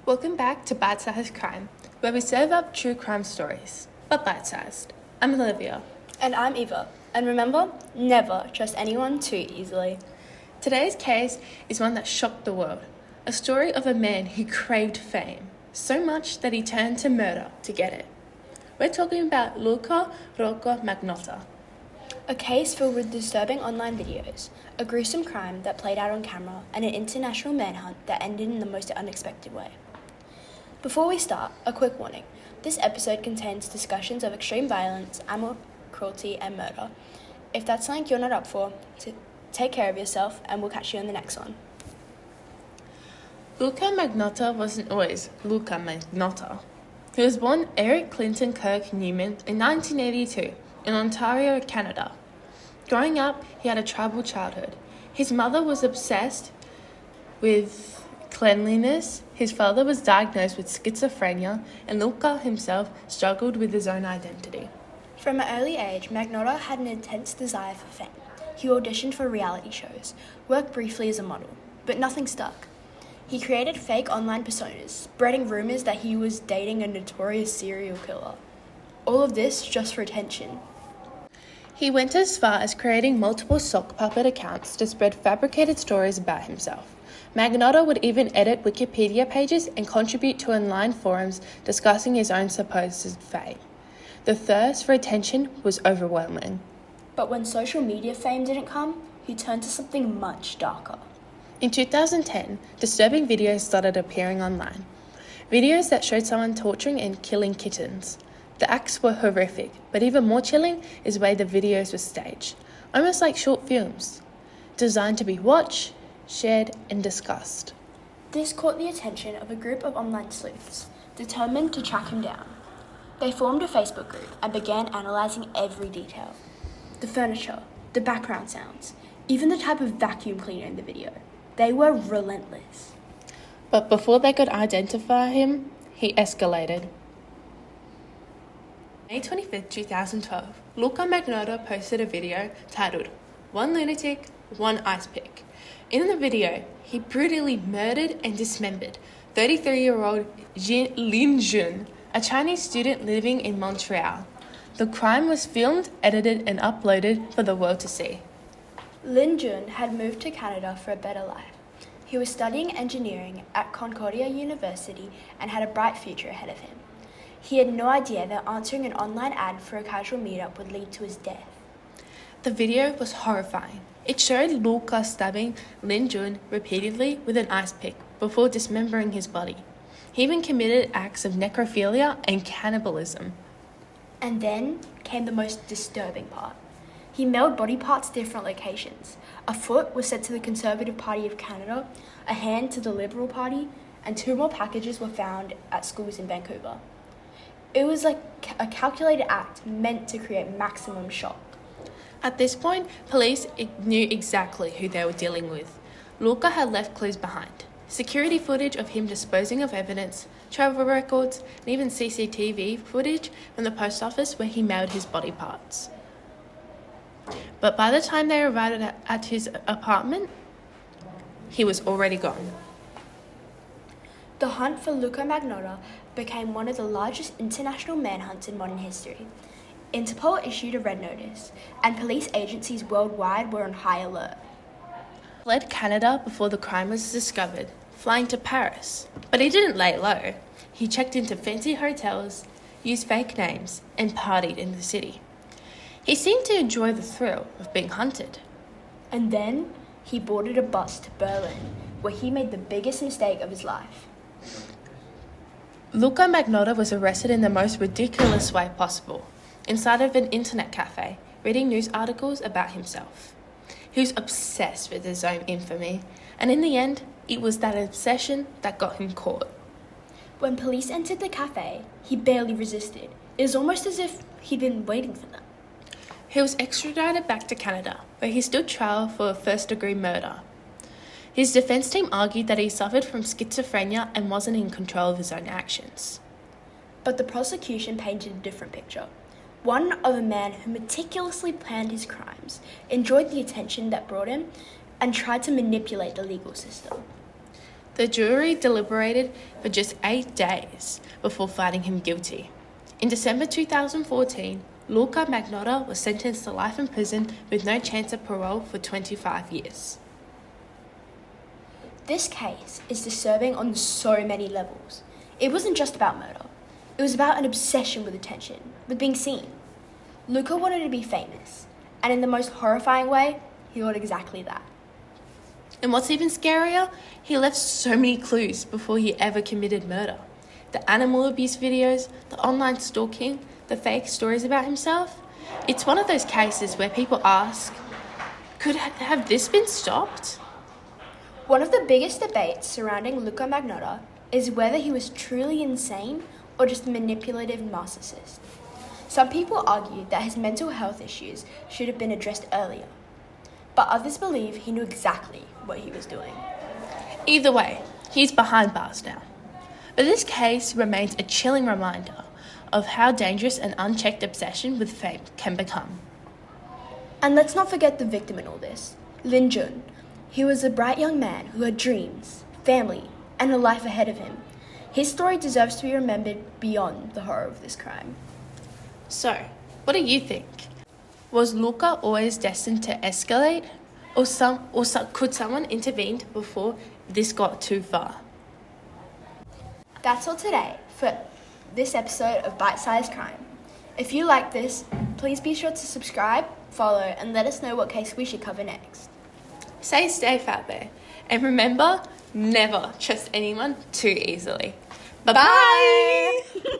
Welcome back to Bite-Sized Crime, where we serve up true crime stories, but bite-sized. I'm Olivia. And I'm Eva. And remember, never trust anyone too easily. Today's case is one that shocked the world. A story of a man who craved fame, so much that he turned to murder to get it. We're talking about Luka Rocco Magnotta. A case filled with disturbing online videos, a gruesome crime that played out on camera, and an international manhunt that ended in the most unexpected way. Before we start, a quick warning. This episode contains discussions of extreme violence, animal cruelty, and murder. If that's something you're not up for, take care of yourself, and we'll catch you in the next one. Luka Magnotta wasn't always Luka Magnotta. He was born Eric Clinton Kirk Newman in 1982 in Ontario, Canada. Growing up, he had a troubled childhood. His mother was obsessed with cleanliness, his father was diagnosed with schizophrenia, and Luka himself struggled with his own identity. From an early age, Magnotta had an intense desire for fame. He auditioned for reality shows, worked briefly as a model, but nothing stuck. He created fake online personas, spreading rumors that he was dating a notorious serial killer. All of this just for attention. He went as far as creating multiple sock puppet accounts to spread fabricated stories about himself. Magnotta would even edit Wikipedia pages and contribute to online forums discussing his own supposed fame. The thirst for attention was overwhelming. But when social media fame didn't come, he turned to something much darker. In 2010, disturbing videos started appearing online. Videos that showed someone torturing and killing kittens. The acts were horrific, but even more chilling is the way the videos were staged, almost like short films, designed to be watched, shared, and discussed. This caught the attention of a group of online sleuths, determined to track him down. They formed a Facebook group and began analysing every detail. The furniture, the background sounds, even the type of vacuum cleaner in the video. They were relentless. But before they could identify him, he escalated. May 25th, 2012, Luka Magnotta posted a video titled, "One Lunatic, One Ice Pick." In the video, he brutally murdered and dismembered 33-year-old Lin Jun, a Chinese student living in Montreal. The crime was filmed, edited, and uploaded for the world to see. Lin Jun had moved to Canada for a better life. He was studying engineering at Concordia University and had a bright future ahead of him. He had no idea that answering an online ad for a casual meetup would lead to his death. The video was horrifying. It showed Luka stabbing Lin Jun repeatedly with an ice pick before dismembering his body. He even committed acts of necrophilia and cannibalism. And then came the most disturbing part. He mailed body parts to different locations. A foot was sent to the Conservative Party of Canada, a hand to the Liberal Party, and 2 more packages were found at schools in Vancouver. It was like a calculated act meant to create maximum shock. At this point, police knew exactly who they were dealing with. Luka had left clues behind. Security footage of him disposing of evidence, travel records, and even CCTV footage from the post office where he mailed his body parts. But by the time they arrived at his apartment, he was already gone. The hunt for Luka Magnotta became one of the largest international manhunts in modern history. Interpol issued a red notice, and police agencies worldwide were on high alert. He fled Canada before the crime was discovered, flying to Paris. But he didn't lay low. He checked into fancy hotels, used fake names, and partied in the city. He seemed to enjoy the thrill of being hunted. And then he boarded a bus to Berlin, where he made the biggest mistake of his life. Luka Magnotta was arrested in the most ridiculous way possible, inside of an internet cafe, reading news articles about himself. He was obsessed with his own infamy, and in the end, it was that obsession that got him caught. When police entered the cafe, he barely resisted. It was almost as if he'd been waiting for them. He was extradited back to Canada, where he stood trial for a first-degree murder. His defense team argued that he suffered from schizophrenia and wasn't in control of his own actions. But the prosecution painted a different picture. One of a man who meticulously planned his crimes, enjoyed the attention that brought him, and tried to manipulate the legal system. The jury deliberated for just 8 days before finding him guilty. In December 2014, Luka Magnotta was sentenced to life in prison with no chance of parole for 25 years. This case is disturbing on so many levels. It wasn't just about murder. It was about an obsession with attention, with being seen. Luka wanted to be famous, and in the most horrifying way, he got exactly that. And what's even scarier, he left so many clues before he ever committed murder. The animal abuse videos, the online stalking, the fake stories about himself. It's one of those cases where people ask, have this been stopped? One of the biggest debates surrounding Luka Magnotta is whether he was truly insane or just a manipulative narcissist. Some people argue that his mental health issues should have been addressed earlier, but others believe he knew exactly what he was doing. Either way, he's behind bars now. But this case remains a chilling reminder of how dangerous an unchecked obsession with fame can become. And let's not forget the victim in all this, Lin Jun. He was a bright young man who had dreams, family, and a life ahead of him. His story deserves to be remembered beyond the horror of this crime. So, what do you think? Was Luka always destined to escalate? Or could someone intervene before this got too far? That's all today for this episode of Bite Size Crime. If you like this, please be sure to subscribe, follow, and let us know what case we should cover next. Stay safe out there. And remember, never trust anyone too easily. Bye-bye!